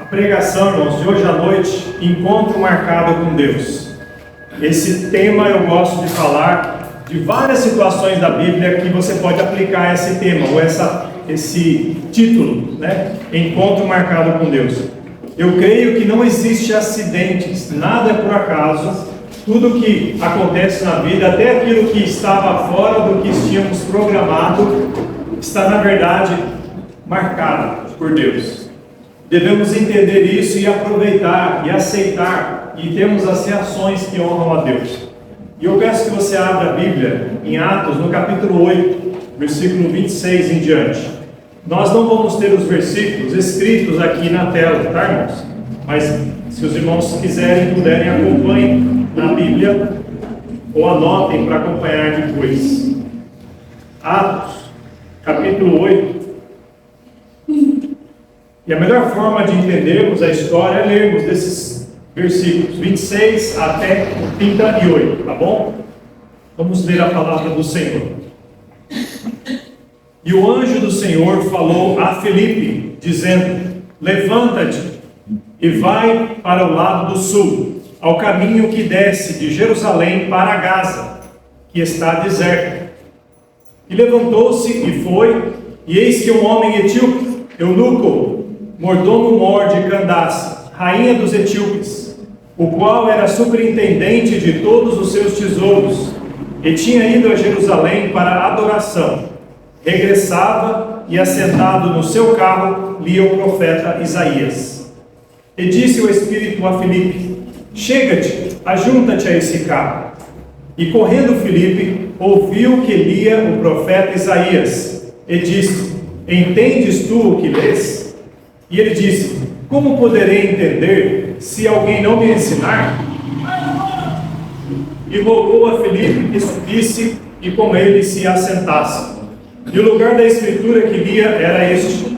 A pregação, irmãos, de hoje à noite, encontro marcado com Deus. Esse tema eu gosto de falar de várias situações da Bíblia que você pode aplicar esse tema, ou esse título, né? Encontro marcado com Deus. Eu creio que não existe acidentes, nada é por acaso. Tudo que acontece na vida, até aquilo que estava fora do que tínhamos programado, está na verdade marcado por Deus. Devemos entender isso e aproveitar e aceitar e termos as reações que honram a Deus. E eu peço que você abra a Bíblia em Atos, no capítulo 8, versículo 26 em diante. Nós não vamos ter os versículos escritos aqui na tela, tá, irmãos? Mas se os irmãos quiserem, puderem, acompanhem na Bíblia ou anotem para acompanhar depois. Atos, capítulo 8. E a melhor forma de entendermos a história é lermos desses versículos 26 até 38, tá bom? Vamos ler a palavra do Senhor. E o anjo do Senhor falou a Filipe, dizendo: levanta-te e vai para o lado do sul, ao caminho que desce de Jerusalém para Gaza, que está deserto. E levantou-se e foi, e eis que um homem etíope, eunuco, mordomo-mor de Candace, rainha dos etíopes, o qual era superintendente de todos os seus tesouros, e tinha ido a Jerusalém para a adoração, regressava e, assentado no seu carro, lia o profeta Isaías. E disse o Espírito a Filipe: chega-te, ajunta-te a esse carro. E correndo Filipe, ouviu que lia o profeta Isaías, e disse: entendes tu o que lês? E ele disse: como poderei entender se alguém não me ensinar? E rogou a Filipe que subisse e com ele se assentasse. E o lugar da escritura que lia era este: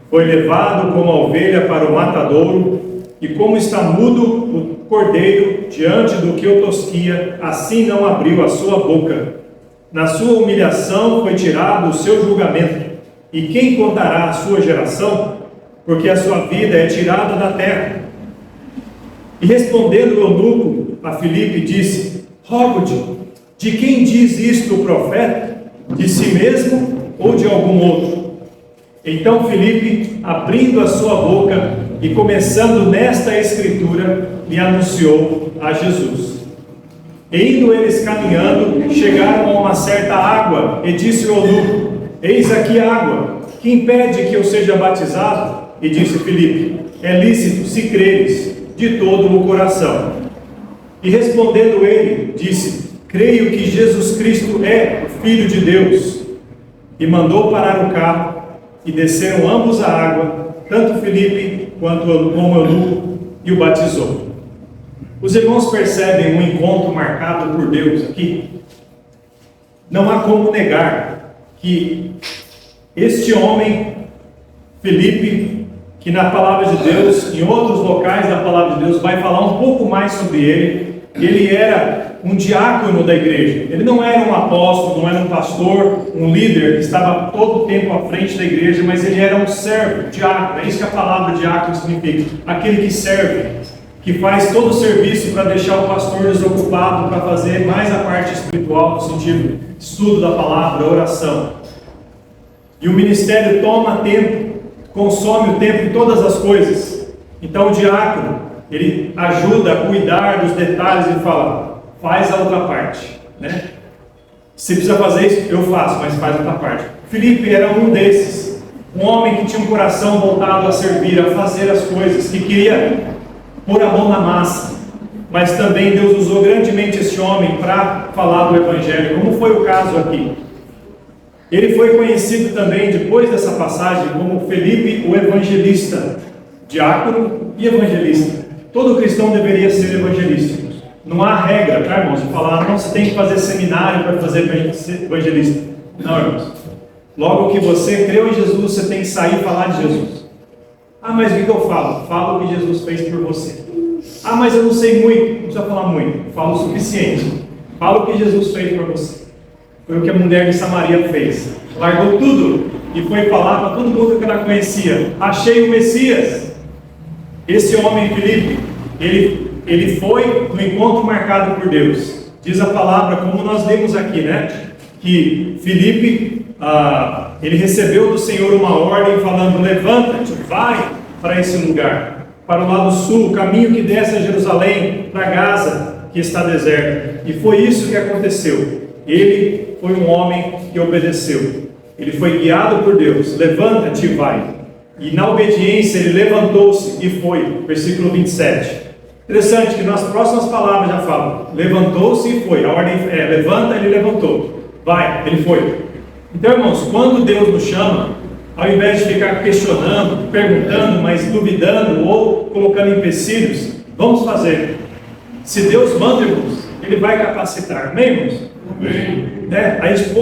foi levado como a ovelha para o matadouro, e como está mudo o cordeiro diante do que o tosquia, assim não abriu a sua boca. Na sua humilhação foi tirado o seu julgamento. E quem contará a sua geração? Porque a sua vida é tirada da terra. E respondendo o eunuco a Filipe, disse: rogo-te, de quem diz isto o profeta? De si mesmo ou de algum outro? Então Filipe, abrindo a sua boca e começando nesta escritura, lhe anunciou a Jesus. E indo eles caminhando, chegaram a uma certa água, e disse o eunuco: eis aqui a água, que impede que eu seja batizado? E disse Filipe: é lícito, se creres de todo o coração. E respondendo ele, disse: creio que Jesus Cristo é o Filho de Deus. E mandou parar o carro, e desceram ambos a água, tanto Filipe quanto o eunuco, e o batizou. Os irmãos percebem um encontro marcado por Deus aqui? Não há como negar que este homem, Filipe, que na palavra de Deus, em outros locais da palavra de Deus, vai falar um pouco mais sobre ele era um diácono da igreja. Ele não era um apóstolo, não era um pastor, um líder que estava todo o tempo à frente da igreja, mas ele era um servo, diácono. É isso que a palavra diácono significa: aquele que serve, que faz todo o serviço para deixar o pastor desocupado, para fazer mais a parte espiritual, no sentido estudo da palavra, oração. E o ministério toma tempo, consome o tempo em todas as coisas. Então o diácono, ele ajuda a cuidar dos detalhes e fala: faz a outra parte, né? Se precisa fazer isso, eu faço, mas faz a outra parte. Filipe era um desses, um homem que tinha um coração voltado a servir, a fazer as coisas, que queria pôr a mão na massa. Mas também Deus usou grandemente esse homem para falar do Evangelho, como foi o caso aqui. Ele foi conhecido também, depois dessa passagem, como Filipe o Evangelista, diácono e evangelista. Todo cristão deveria ser evangelista. Não há regra, tá, irmãos, de falar: não, você tem que fazer seminário para fazer evangelista. Não, irmãos. Logo que você creu em Jesus, você tem que sair e falar de Jesus. Ah, mas o que eu falo? Falo o que Jesus fez por você. Ah, mas eu não sei muito. Não precisa falar muito. Falo o suficiente. Falo o que Jesus fez por você. Foi o que a mulher de Samaria fez. Largou tudo e foi falar para todo mundo que ela conhecia: achei o Messias. Esse homem, Filipe, ele foi no encontro marcado por Deus. Diz a palavra, como nós lemos aqui, né? Que Filipe, ele recebeu do Senhor uma ordem falando: levanta-te, vai para esse lugar, para o lado sul, o caminho que desce a Jerusalém, para Gaza, que está deserta. E foi isso que aconteceu. Ele foi um homem que obedeceu. Ele foi guiado por Deus. Levanta-te e vai. E na obediência ele levantou-se e foi. Versículo 27. Interessante que nas próximas palavras já falam: levantou-se e foi. A ordem é: levanta, ele levantou. Vai, ele foi. Então, irmãos, quando Deus nos chama, ao invés de ficar questionando, perguntando, mas duvidando ou colocando empecilhos, vamos fazer. Se Deus manda, irmãos, Ele vai capacitar. Amém, irmãos? Amém.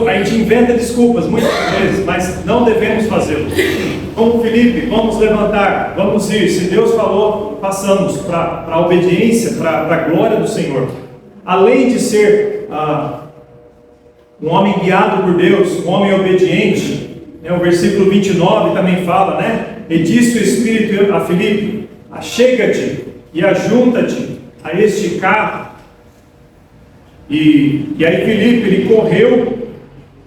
A gente inventa desculpas muitas vezes, mas não devemos fazê-lo. Como Filipe, vamos levantar, vamos ir. Se Deus falou, façamos para a obediência, para a glória do Senhor. Além de ser um homem guiado por Deus, um homem obediente, o versículo 29 também fala, né? E disse o Espírito a Filipe: achega-te e ajunta-te a este carro. E aí Filipe, ele correu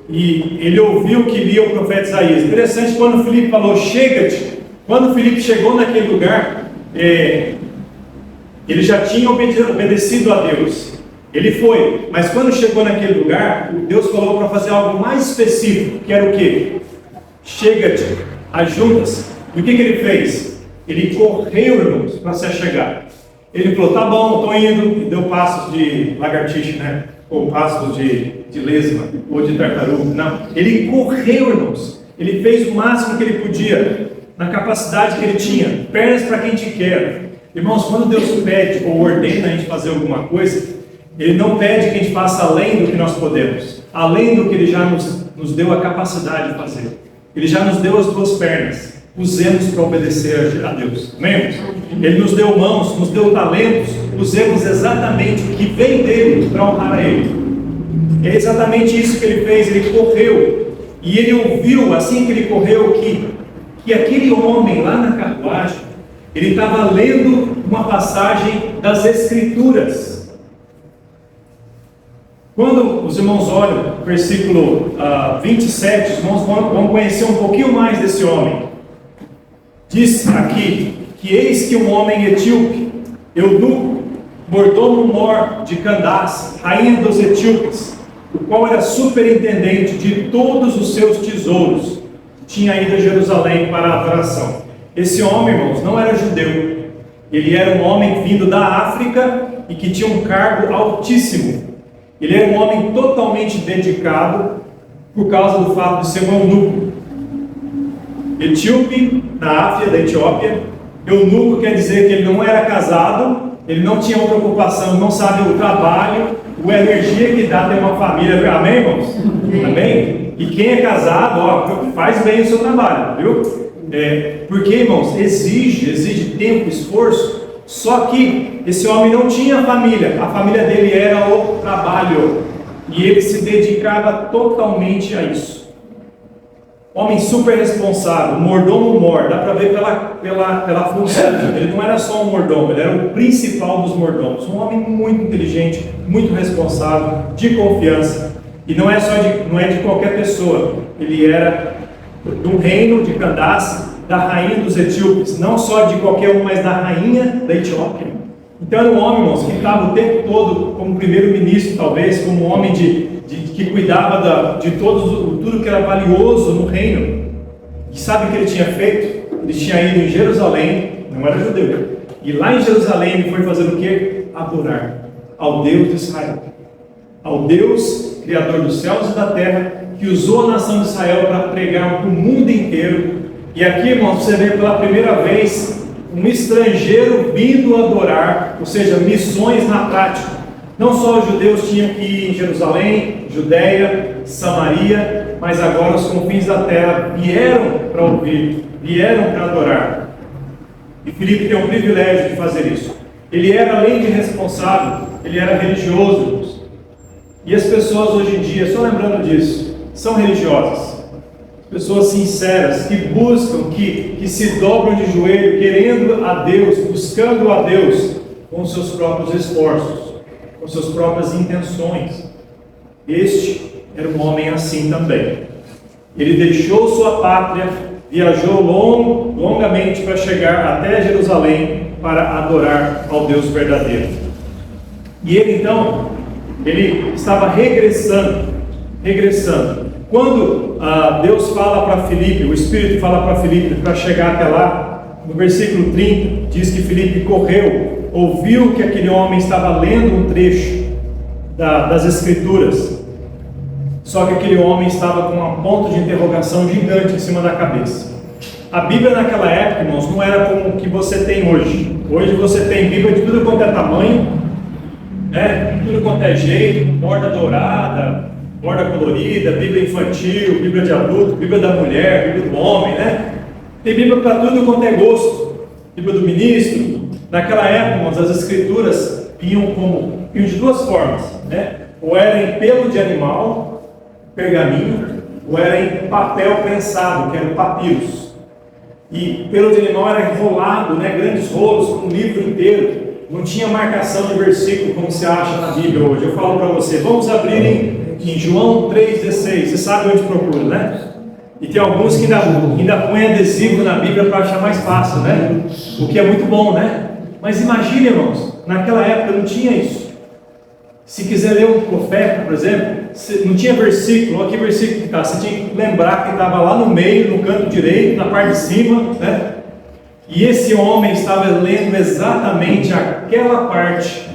e ele ouviu o que lia o profeta Isaías. Interessante, quando Filipe falou chega-te, quando Filipe chegou naquele lugar, ele já tinha obedecido a Deus. Ele foi, mas quando chegou naquele lugar, Deus falou para fazer algo mais específico, que era o quê? Chega-te, ajunta-se. E o que ele fez? Ele correu, irmãos, para se achegar. Ele falou: tá bom, estou indo. E deu passos de lagartixa, né? Ou passos de lesma, ou de tartaruga. Não, ele correu, irmãos. Ele fez o máximo que ele podia, na capacidade que ele tinha. Pernas para quem te quer. Irmãos, quando Deus pede ou ordena a gente fazer alguma coisa, Ele não pede que a gente faça além do que nós podemos, além do que Ele já nos deu a capacidade de fazer. Ele já nos deu as duas pernas. Usemos para obedecer a Deus. Amém? Ele nos deu mãos, nos deu talentos. Usemos exatamente o que vem dele para honrar a Ele. É exatamente isso que ele fez. Ele correu e ele ouviu, assim que ele correu, que aquele homem lá na carruagem, ele estava lendo uma passagem das Escrituras. Quando os irmãos olham o versículo 27, os irmãos vão conhecer um pouquinho mais desse homem. Diz aqui que eis que um homem etíope, eunuco, mordomo-mor de Candace, rainha dos etíopes, o qual era superintendente de todos os seus tesouros, tinha ido a Jerusalém para a adoração. Esse homem, irmãos, não era judeu. Ele era um homem vindo da África e que tinha um cargo altíssimo. Ele era um homem totalmente dedicado por causa do fato de ser um eunuco. Etíope, na África da Etiópia. Eunuco quer dizer que ele não era casado, ele não tinha outra ocupação, não sabe o trabalho, a energia que dá ter uma família. Amém, irmãos? Amém? E quem é casado, faz bem o seu trabalho, viu? Porque, irmãos, exige tempo, esforço. Só que esse homem não tinha família, a família dele era o trabalho, e ele se dedicava totalmente a isso. Homem super responsável, mordomo-mor, dá para ver pela função. Ele não era só um mordomo, ele era o principal dos mordomos. Um homem muito inteligente, muito responsável, de confiança. E não é de qualquer pessoa. Ele era do reino de Candace, da rainha dos etíopes. Não só de qualquer um, mas da rainha da Etiópia. Então era um homem, irmãos, que estava o tempo todo como primeiro-ministro, talvez, como um homem que cuidava de tudo que era valioso no reino. E sabe o que ele tinha feito? Ele tinha ido em Jerusalém, não era judeu, e lá em Jerusalém ele foi fazer o quê? Adorar ao Deus de Israel, ao Deus Criador dos céus e da terra, que usou a nação de Israel para pregar para o mundo inteiro. E aqui, irmãos, você vê pela primeira vez um estrangeiro vindo adorar, ou seja, missões na prática. Não só os judeus tinham que ir em Jerusalém, Judeia, Samaria, mas agora os confins da terra vieram para ouvir, vieram para adorar. E Filipe tem o privilégio de fazer isso. Ele era, além de responsável, ele era religioso, irmãos. E as pessoas hoje em dia, só lembrando disso, são religiosas. pessoas sinceras, que buscam, que se dobram de joelho, querendo a Deus, buscando a Deus com seus próprios esforços, com suas próprias intenções. Este era um homem assim também. Ele deixou sua pátria, viajou longamente para chegar até Jerusalém para adorar ao Deus verdadeiro. E ele então, ele estava regressando. Quando Deus fala para Filipe, o Espírito fala para Filipe para chegar até lá, no versículo 30, diz que Filipe correu, ouviu que aquele homem estava lendo um trecho das Escrituras, só que aquele homem estava com um ponto de interrogação gigante em cima da cabeça. A Bíblia naquela época, irmãos, não era como o que você tem hoje. Hoje você tem Bíblia de tudo quanto é tamanho, tudo quanto é jeito, borda dourada, borda colorida, Bíblia infantil, Bíblia de adulto, Bíblia da mulher, Bíblia do homem, Tem Bíblia para tudo quanto é gosto, Bíblia do ministro. Naquela época, irmãos, as Escrituras vinham de duas formas, Ou era em pelo de animal, pergaminho, ou era em papel prensado, que era o papiros. E pelo de animal era enrolado, grandes rolos, com um livro inteiro. Não tinha marcação de versículo como se acha na Bíblia hoje. Eu falo para você, vamos abrir em João 3,16. Você sabe onde procura, E tem alguns que ainda põem adesivo na Bíblia para achar mais fácil, O que é muito bom, Mas imagine, irmãos, naquela época não tinha isso. Se quiser ler um profeta, por exemplo, não tinha versículo, olha que versículo que está. Você tinha que lembrar que estava lá no meio, no canto direito, na parte de cima, E esse homem estava lendo exatamente aquela parte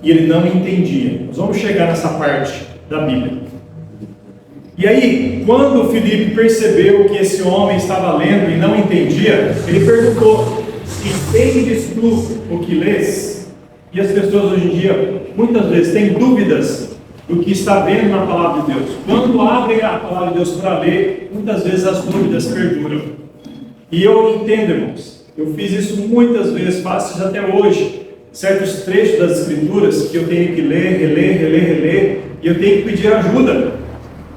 e ele não entendia. Nós vamos chegar nessa parte da Bíblia. E aí, quando Filipe percebeu que esse homem estava lendo e não entendia, ele perguntou: entendes tu o que lês? E as pessoas hoje em dia, muitas vezes, têm dúvidas do que está vendo na palavra de Deus. Quando abrem a palavra de Deus para ler, muitas vezes as dúvidas perduram. E eu entendo, irmãos, eu fiz isso muitas vezes, faço isso até hoje. Certos trechos das Escrituras que eu tenho que ler, reler, e eu tenho que pedir ajuda,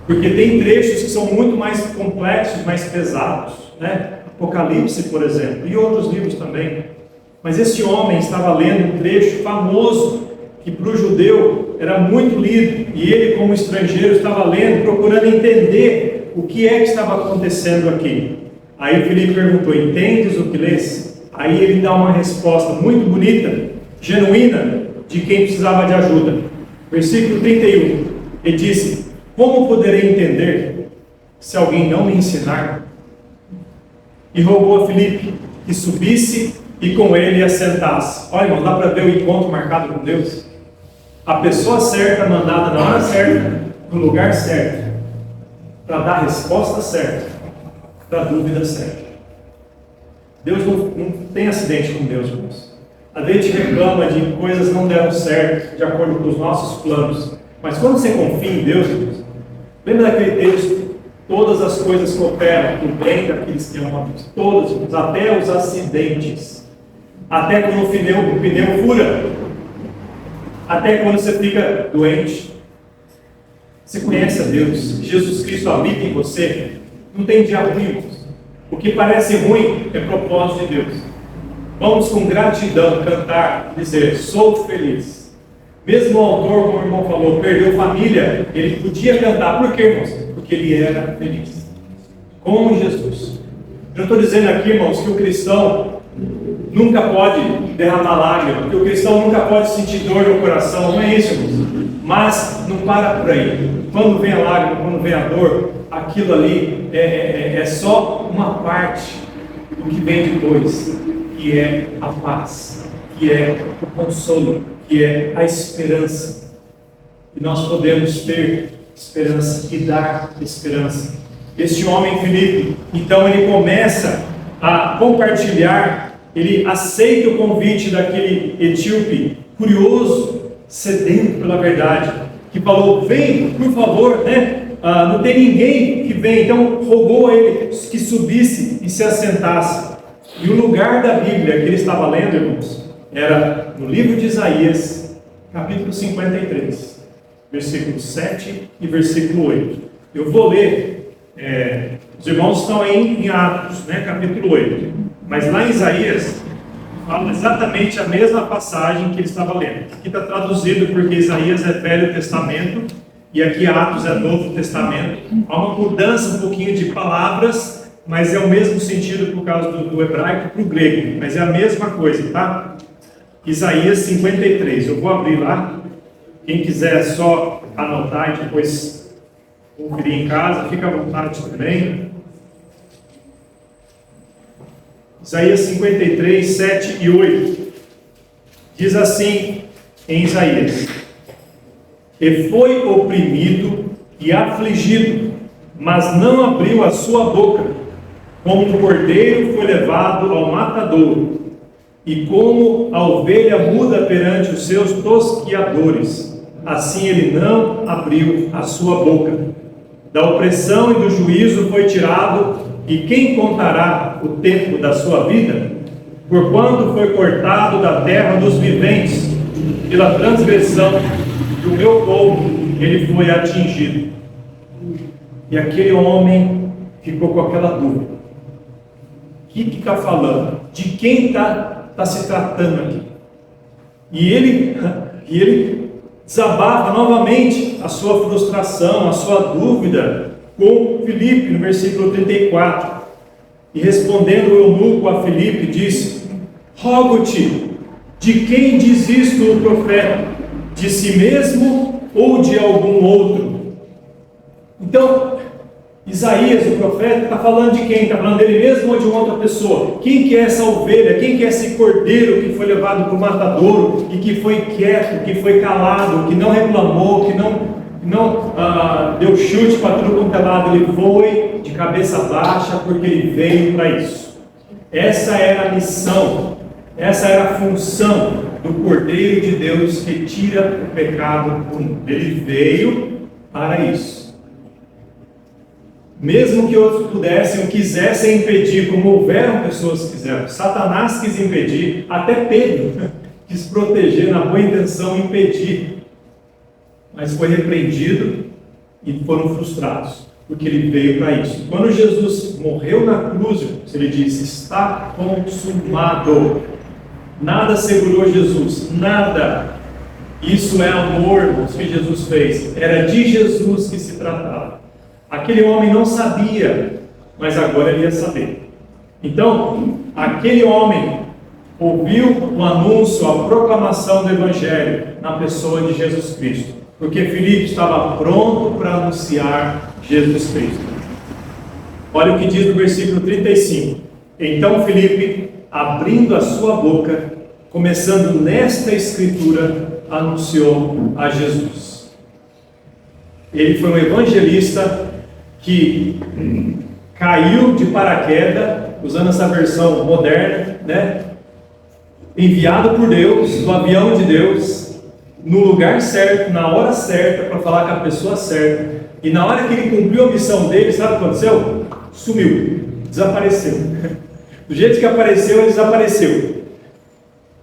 porque tem trechos que são muito mais complexos, mais pesados, Apocalipse, por exemplo, e outros livros também. Mas esse homem estava lendo um trecho famoso, que para o judeu era muito lido, e ele, como estrangeiro, estava lendo, procurando entender o que é que estava acontecendo aqui. Aí Filipe perguntou: entendes o que lês? Aí ele dá uma resposta muito bonita, genuína, de quem precisava de ajuda. Versículo 31, ele disse: como poderei entender se alguém não me ensinar? E rogou a Filipe que subisse e com ele assentasse. Olha, irmão, dá para ver o encontro marcado com Deus? A pessoa certa, mandada na hora certa, no lugar certo, para dar a resposta certa, para a dúvida certa. Deus não tem acidente com Deus, irmãos. A gente reclama de coisas que não deram certo, de acordo com os nossos planos. Mas quando você confia em Deus, irmãos, lembra daquele texto? Todas as coisas cooperam para o bem daqueles que amam a Deus. Todos, até os acidentes. Até quando o pneu fura. Até quando você fica doente. Você conhece a Deus. Jesus Cristo habita em você. Não tem dia ruim, irmãos. O que parece ruim é propósito de Deus. Vamos com gratidão cantar, dizer: sou feliz. Mesmo o autor, como o irmão falou, perdeu família, ele podia cantar. Por quê, irmãos? Porque ele era feliz com Jesus. Eu estou dizendo aqui, irmãos, que o cristão nunca pode derramar lágrimas, que o cristão nunca pode sentir dor no coração. Não é isso, irmãos. Mas não para por aí. Quando vem a lágrima, quando vem a dor, aquilo ali é só uma parte do que vem depois, que é a paz, que é o consolo, que é a esperança. E nós podemos ter esperança e dar esperança. Este homem Filipe, então ele começa a compartilhar, ele aceita o convite daquele etíope curioso, sedento pela verdade, que falou: vem, por favor, não tem ninguém que vem. Então rogou a ele que subisse e se assentasse. E o lugar da Bíblia que ele estava lendo, irmãos, era no livro de Isaías, capítulo 53, versículo 7 e versículo 8. Eu vou ler Os irmãos estão aí em Atos, né, capítulo 8. Mas lá em Isaías, fala exatamente a mesma passagem que ele estava lendo. Aqui está traduzido porque Isaías é Velho Testamento e aqui Atos é Novo Testamento. Há uma mudança um pouquinho de palavras, mas é o mesmo sentido por causa do hebraico para o grego. Mas é a mesma coisa, tá? Isaías 53. Eu vou abrir lá. Quem quiser só anotar e depois conferir em casa, fica à vontade também. Isaías 53, 7 e 8. Diz assim em Isaías: E foi oprimido e afligido, mas não abriu a sua boca. Como um cordeiro foi levado ao matadouro, e como a ovelha muda perante os seus tosquiadores, assim ele não abriu a sua boca. Da opressão e do juízo foi tirado, e quem contará o tempo da sua vida? Porquanto foi cortado da terra dos viventes, pela transgressão do meu povo ele foi atingido. E aquele homem ficou com aquela dúvida: o que está falando? De quem está se tratando aqui? E ele desabafa novamente a sua frustração, a sua dúvida com Filipe, no versículo 34. E respondendo o eunuco a Filipe, disse: Rogo-te, de quem diz isto o profeta? De si mesmo ou de algum outro? Então, Isaías, o profeta, está falando de quem? Está falando dele mesmo ou de uma outra pessoa? Quem que é essa ovelha? Quem que é esse cordeiro que foi levado para o matadouro e que foi quieto, que foi calado, que não reclamou, que não deu chute para tudo quanto é lado? Ele foi de cabeça baixa porque ele veio para isso. Essa era a missão, essa era a função do Cordeiro de Deus que tira o pecado do mundo. Ele veio para isso. Mesmo que outros pudessem ou quisessem impedir, como houveram pessoas que quiseram, Satanás quis impedir, até Pedro quis proteger, na boa intenção, impedir, mas foi repreendido e foram frustrados, porque ele veio para isso. Quando Jesus morreu na cruz, ele disse: está consumado. Nada segurou Jesus, nada. Isso é amor, irmãos, que Jesus fez. Era de Jesus que se tratava. Aquele homem não sabia, mas agora ele ia saber. Então, aquele homem ouviu o anúncio, a proclamação do Evangelho na pessoa de Jesus Cristo, porque Filipe estava pronto para anunciar Jesus Cristo. Olha o que diz no versículo 35. Então Filipe, abrindo a sua boca, começando nesta escritura, anunciou a Jesus. Ele foi um evangelista que caiu de paraquedas, usando essa versão moderna, né? Enviado por Deus, do avião de Deus, no lugar certo, na hora certa, para falar com a pessoa certa. E na hora que ele cumpriu a missão dele, sabe o que aconteceu? Sumiu, desapareceu. Do jeito que apareceu, ele desapareceu.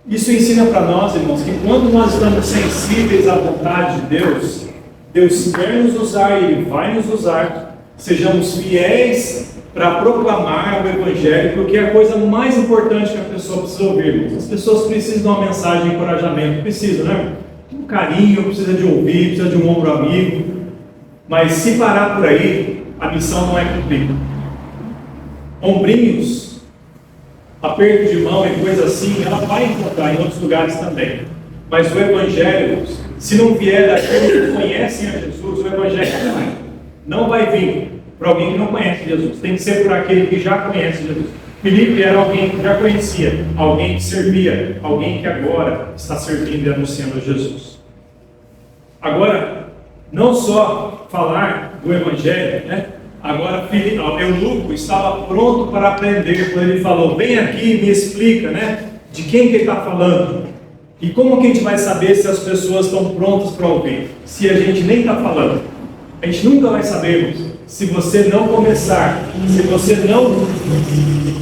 Isso ensina para nós, irmãos, que quando nós estamos sensíveis à vontade de Deus, Deus quer nos usar e Ele vai nos usar. Sejamos fiéis para proclamar o Evangelho, porque é a coisa mais importante que a pessoa precisa ouvir. As pessoas precisam de uma mensagem de encorajamento, precisam, né? Um carinho, precisa de ouvir, precisa de um ombro amigo. Mas se parar por aí, a missão não é cumprida. Ombrinhos, aperto de mão e coisa assim, ela vai encontrar em outros lugares também. Mas o Evangelho, se não vier daqueles que conhecem a Jesus, o Evangelho não vai vir para alguém que não conhece Jesus. Tem que ser para aquele que já conhece Jesus. Filipe era alguém que já conhecia, alguém que servia, alguém que agora está servindo e anunciando Jesus. Agora, não só falar do Evangelho, né? Agora, o eunuco estava pronto para aprender quando ele falou: vem aqui e me explica, né? De quem que ele está falando. E como que a gente vai saber se as pessoas estão prontas para ouvir? Se a gente nem está falando. A gente nunca vai saber, se você não começar, se você não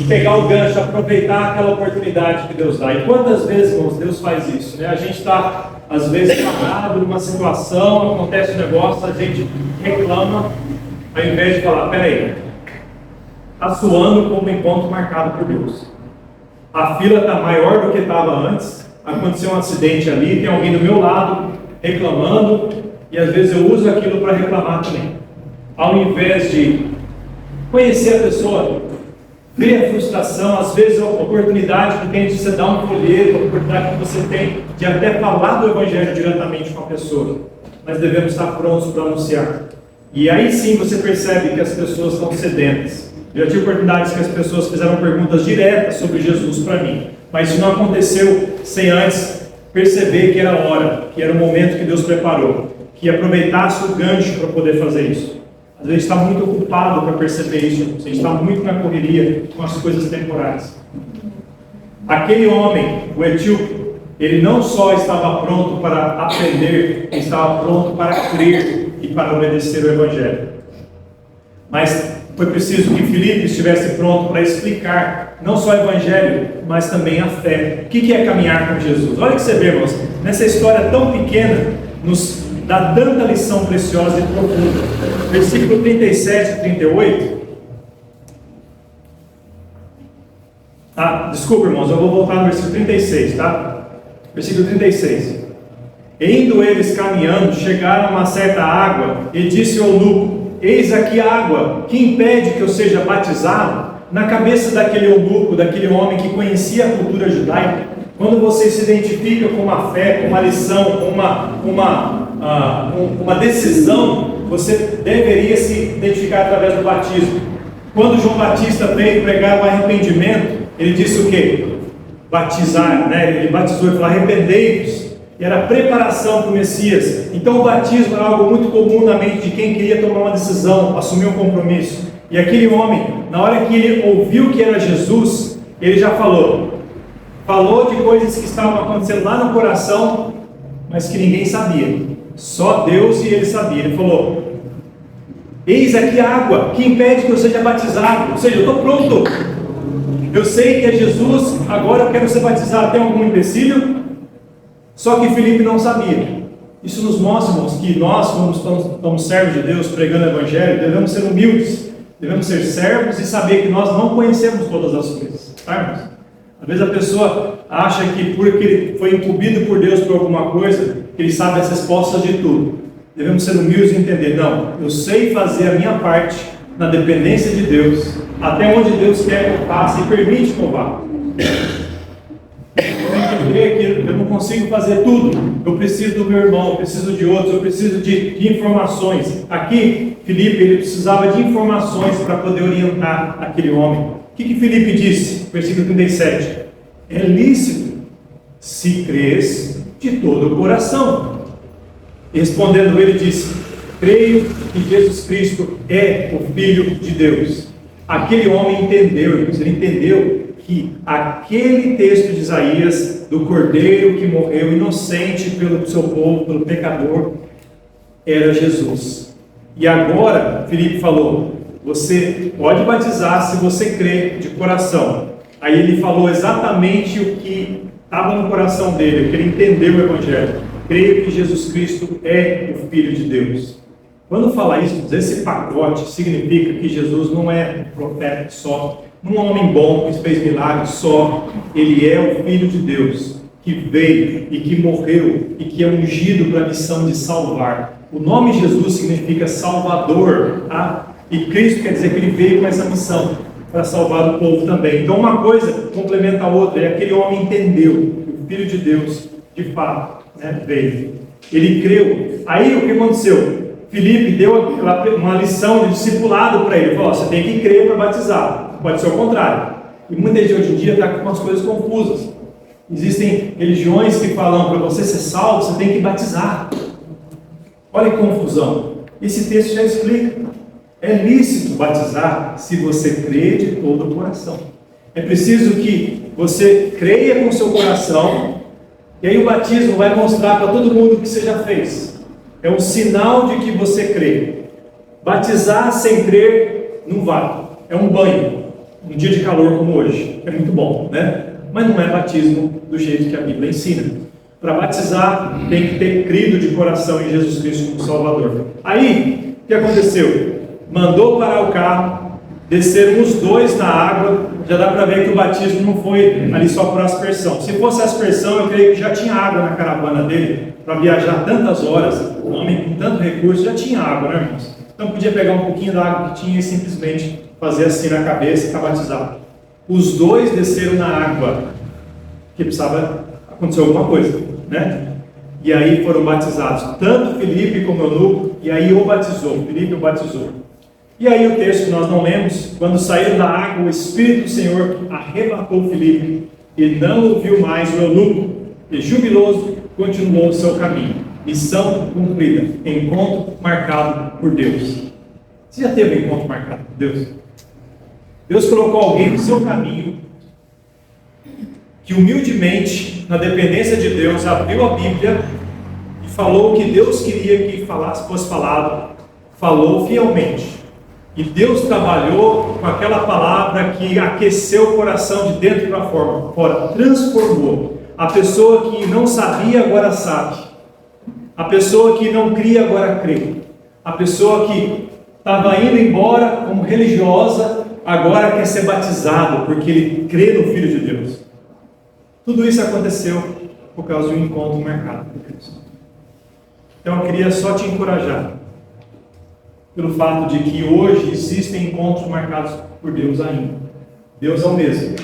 pegar o gancho, aproveitar aquela oportunidade que Deus dá. E quantas vezes, irmãos, Deus faz isso, né? A gente está, às vezes, parado numa situação, acontece um negócio, a gente reclama, ao invés de falar, peraí, está soando como encontro marcado por Deus. A fila está maior do que estava antes, aconteceu um acidente ali, tem alguém do meu lado reclamando, e às vezes eu uso aquilo para reclamar também. Ao invés de conhecer a pessoa, ver a frustração, às vezes a oportunidade que tem de você dar um folheto, a oportunidade que você tem de até falar do Evangelho diretamente com a pessoa. Mas devemos estar prontos para anunciar. E aí sim você percebe que as pessoas estão sedentas. Eu já tive oportunidades que as pessoas fizeram perguntas diretas sobre Jesus para mim, mas isso não aconteceu sem antes perceber que era a hora, que era o momento que Deus preparou, que aproveitasse o gancho para poder fazer isso. Às vezes está muito ocupado para perceber isso, a gente está muito na correria com as coisas temporais. Aquele homem, o etíope, ele não só estava pronto para aprender, ele estava pronto para crer e para obedecer o Evangelho. Mas foi preciso que Filipe estivesse pronto para explicar não só o Evangelho, mas também a fé. O que é caminhar com Jesus? Olha que você vê, irmãos, nessa história tão pequena, nos dá tanta lição preciosa e profunda. Versículo 37 e 38. Desculpa, irmãos, eu vou voltar no versículo 36, tá? Versículo 36. E indo eles caminhando, chegaram a uma certa água, e disse ao eunuco: eis aqui a água, que impede que eu seja batizado? Na cabeça daquele eunuco, daquele homem que conhecia a cultura judaica, quando você se identifica com uma fé, com uma lição, com uma decisão, você deveria se identificar através do batismo. Quando João Batista veio pregar o arrependimento, ele disse o quê? Batizar, né? Ele batizou e falou: arrependei-vos. E era preparação para o Messias. Então o batismo era algo muito comum na mente de quem queria tomar uma decisão, assumir um compromisso. E aquele homem, na hora que ele ouviu que era Jesus, ele já falou de coisas que estavam acontecendo lá no coração, mas que ninguém sabia. Só Deus e ele sabia. Ele falou: eis aqui a água, que impede que eu seja batizado. Ou seja, eu estou pronto. Eu sei que é Jesus, agora eu quero ser batizado. Tem algum empecilho? Só que Filipe não sabia. Isso nos mostra, irmãos, que nós, como estamos servos de Deus, pregando o Evangelho, devemos ser humildes, devemos ser servos e saber que nós não conhecemos todas as coisas. Tá, irmãos? Às vezes a pessoa acha que porque ele foi incumbido por Deus por alguma coisa, que ele sabe as respostas de tudo. Devemos ser humildes e entender: não, eu sei fazer a minha parte na dependência de Deus, até onde Deus quer que eu faça e permite que eu vá. Eu não consigo fazer tudo, eu preciso do meu irmão, eu preciso de outros, eu preciso de informações. Aqui, Filipe, ele precisava de informações para poder orientar aquele homem. O que Filipe disse? Versículo 37. É lícito se crês de todo o coração. E respondendo ele disse: creio que Jesus Cristo é o Filho de Deus. Aquele homem entendeu, ele entendeu que aquele texto de Isaías, do cordeiro que morreu inocente pelo seu povo, pelo pecador, era Jesus. E agora, Filipe falou: você pode batizar se você crê de coração. Aí ele falou exatamente o que estava no coração dele, o que ele entendeu o Evangelho. Creio que Jesus Cristo é o Filho de Deus. Quando fala isso, esse pacote significa que Jesus não é um profeta só, não é um homem bom que fez milagres só. Ele é o Filho de Deus, que veio e que morreu e que é ungido para a missão de salvar. O nome Jesus significa Salvador, tá? E Cristo quer dizer que ele veio com essa missão para salvar o povo também. Então uma coisa complementa a outra, e aquele homem entendeu que o Filho de Deus, de fato, veio. Ele creu. Aí o que aconteceu? Filipe deu uma lição de discipulado para ele. Ele falou: você tem que crer para batizar. Pode ser o contrário. E muita gente hoje em dia está com umas coisas confusas. Existem religiões que falam: para você ser salvo, você tem que batizar. Olha que confusão. Esse texto já explica. É lícito batizar se você crê de todo o coração. É preciso que você creia com o seu coração, e aí o batismo vai mostrar para todo mundo o que você já fez. É um sinal de que você crê. Batizar sem crer não vale. É um banho. Um dia de calor como hoje. É muito bom, né? Mas não é batismo do jeito que a Bíblia ensina. Para batizar, tem que ter crido de coração em Jesus Cristo como Salvador. Aí, o que aconteceu? mandou parar o carro, desceram os dois na água. Já dá para ver que o batismo não foi ali só por aspersão. Se fosse aspersão, eu creio que já tinha água na caravana dele, para viajar tantas horas, um homem com tanto recurso, já tinha água, né, irmãos? Então podia pegar um pouquinho da água que tinha e simplesmente fazer assim na cabeça e ficar batizado. Os dois desceram na água, que precisava acontecer alguma coisa, né? E aí foram batizados, tanto Filipe como Eunuco, e aí o batizou, Filipe o batizou. E aí o texto que nós não lemos, quando saíram da água, o Espírito do Senhor arrebatou Filipe, e não ouviu mais o eunuco, e jubiloso continuou o seu caminho. Missão cumprida, encontro marcado por Deus. Você já teve um encontro marcado por Deus? Deus colocou alguém no seu caminho, que humildemente, na dependência de Deus, abriu a Bíblia e falou o que Deus queria que fosse falado, falou fielmente. E Deus trabalhou com aquela palavra que aqueceu o coração de dentro para fora, transformou. A pessoa que não sabia agora sabe. A pessoa que não cria agora crê. A pessoa que estava indo embora como religiosa, agora quer ser batizado, porque ele crê no Filho de Deus. Tudo isso aconteceu por causa de um encontro marcado por Cristo. Então eu queria só te encorajar, pelo fato de que hoje existem encontros marcados por Deus ainda. Deus é o mesmo.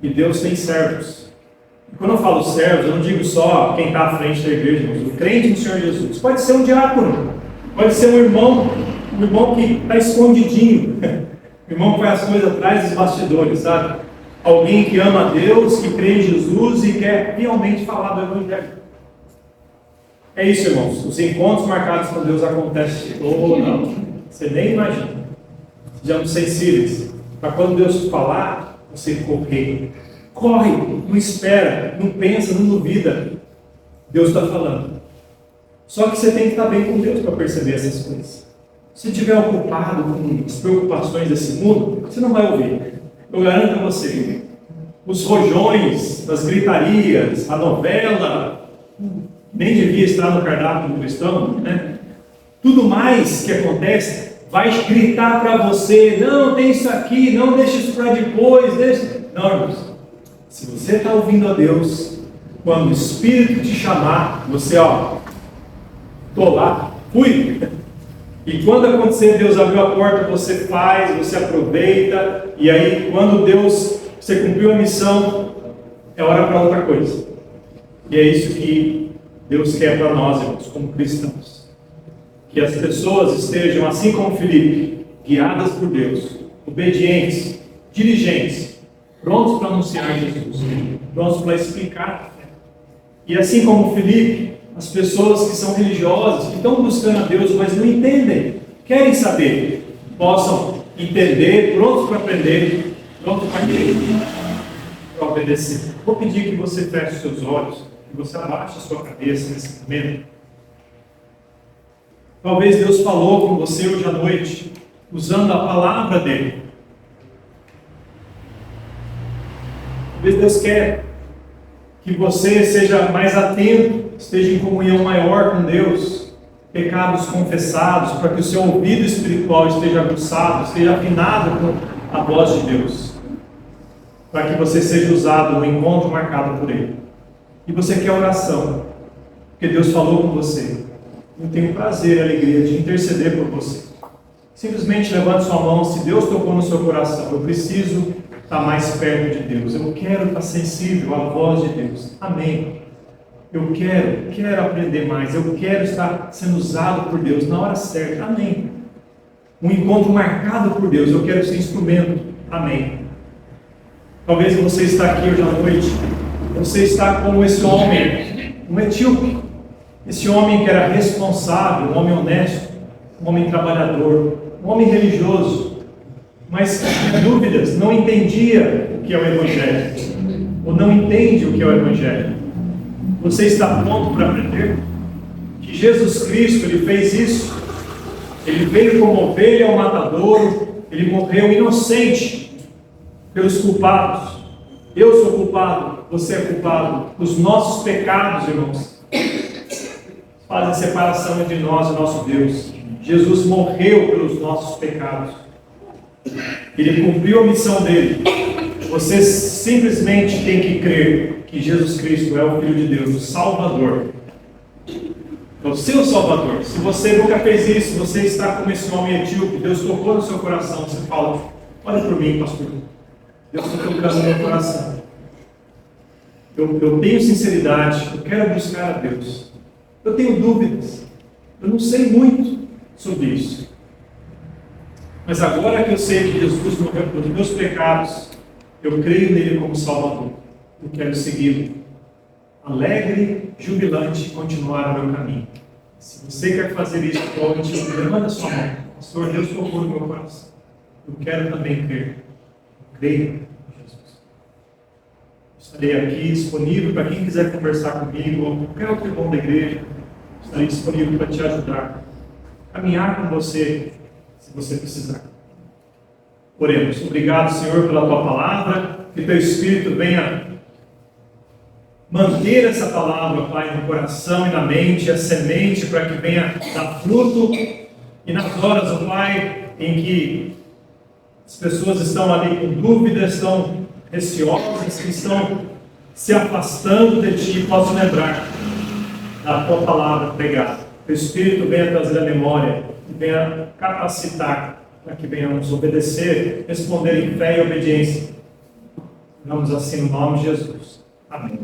E Deus tem servos. E quando eu falo servos, eu não digo só quem está à frente da igreja, mas o crente no Senhor Jesus. Pode ser um diácono, pode ser um irmão que está escondidinho, um irmão que faz as coisas atrás dos bastidores, sabe? Alguém que ama a Deus, que crê em Jesus e quer realmente falar do Evangelho. É isso, irmãos. Os encontros marcados com Deus acontecem não. Você nem imagina. Sejamos sensíveis. Para quando Deus falar, você correr. Corre, não espera, não pensa, não duvida. Deus está falando. Só que você tem que estar bem com Deus para perceber essas coisas. Se estiver ocupado com as preocupações desse mundo, você não vai ouvir. Eu garanto a você. Os rojões, as gritarias, a novela, nem devia estar no cardápio do cristão, né? Tudo mais que acontece vai gritar para você: não, tem isso aqui, não, deixa isso para depois, deixa. Não, irmãos. Se você está ouvindo a Deus, quando o Espírito te chamar, você, estou lá, fui. E quando acontecer, Deus abriu a porta, você faz, você aproveita, e aí quando você cumpriu a missão, é hora para outra coisa. E é isso que Deus quer para nós, irmãos, como cristãos. Que as pessoas estejam, assim como Filipe, guiadas por Deus, obedientes, diligentes, prontos para anunciar Jesus, prontos para explicar. E assim como Filipe, as pessoas que são religiosas, que estão buscando a Deus, mas não entendem, querem saber, possam entender, prontos para aprender, prontos para crer, para obedecer. Vou pedir que você feche os seus olhos, que você abaixe a sua cabeça nesse momento. Talvez Deus falou com você hoje à noite, usando a palavra dele. Talvez Deus quer que você seja mais atento, esteja em comunhão maior com Deus, pecados confessados, para que o seu ouvido espiritual esteja aguçado, esteja afinado com a voz de Deus, para que você seja usado no encontro marcado por Ele. E você quer oração, porque Deus falou com você. Eu tenho prazer e alegria de interceder por você. Simplesmente levante sua mão. Se Deus tocou no seu coração, eu preciso estar mais perto de Deus, eu quero estar sensível à voz de Deus. Amém. Eu quero aprender mais, eu quero estar sendo usado por Deus na hora certa. Amém. Um encontro marcado por Deus, eu quero ser instrumento. Amém. Talvez você está aqui hoje à noite, você está como esse homem, um etíope, esse homem que era responsável, um homem honesto, um homem trabalhador, um homem religioso, mas tinha dúvidas, não entendia o que é o Evangelho, ou não entende o que é o Evangelho. Você está pronto para aprender? Que Jesus Cristo, Ele fez isso. Ele veio como ovelha ao matadouro, Ele morreu inocente pelos culpados. Eu sou culpado, você é culpado, os nossos pecados, irmãos. fazem separação entre nós e nosso Deus. Jesus morreu pelos nossos pecados. Ele cumpriu a missão dele. Você simplesmente tem que crer que Jesus Cristo é o Filho de Deus, o Salvador. É o seu Salvador. Se você nunca fez isso, você está como esse homem etíope, Deus tocou no seu coração, você fala: olha por mim, pastor. Deus está tocando no meu coração. Eu tenho sinceridade, eu quero buscar a Deus. Eu tenho dúvidas, eu não sei muito sobre isso. Mas agora que eu sei que Jesus morreu pelos meus pecados, eu creio nele como Salvador. Eu quero segui-lo. Alegre, jubilante, continuar o meu caminho. Se você quer fazer isso, provavelmente levanta a sua mão. Pastor, Deus tocou no meu coração. Eu quero também crer. Eu creio em Jesus. Estarei aqui disponível para quem quiser conversar comigo, ou qualquer outro irmão da igreja. Estarei disponível para te ajudar. Caminhar com você, se você precisar. Oremos. Obrigado, Senhor, pela tua palavra. Que teu Espírito venha manter essa palavra, Pai, no coração e na mente, a semente, para que venha dar fruto. E nas horas, ó Pai, em que as pessoas estão ali com dúvidas, estão receosas, que estão se afastando de Ti, possam lembrar da tua palavra pregada. Que o Espírito venha trazer a memória e venha capacitar para que venhamos obedecer, responder em fé e obediência. Vamos assim no nome de Jesus. Amém.